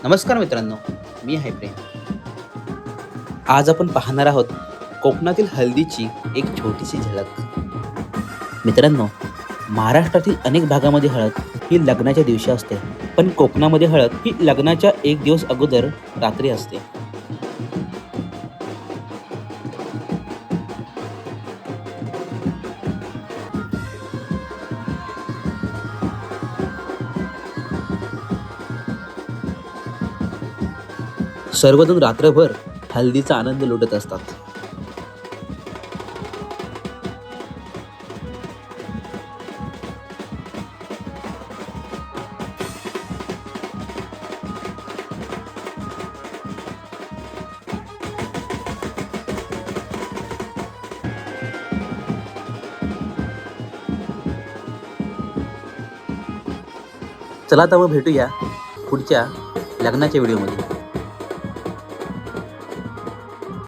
नमस्कार मित्रांनो, मी आहे प्रेम. आज आपण पाहणार आहोत कोकणातील हळदीची एक छोटीशी झलक. मित्रांनो, महाराष्ट्रातील अनेक भागामध्ये हळद ही लग्नाच्या दिवशी असते, पण कोकणामध्ये हळद ही लग्नाच्या एक दिवस अगोदर रात्री असते. सर्वजण रात्रभर हळदीचा आनंद लुटत असतात. चला तर मग भेटूया पुढच्या लग्नाच्या व्हिडिओमध्ये.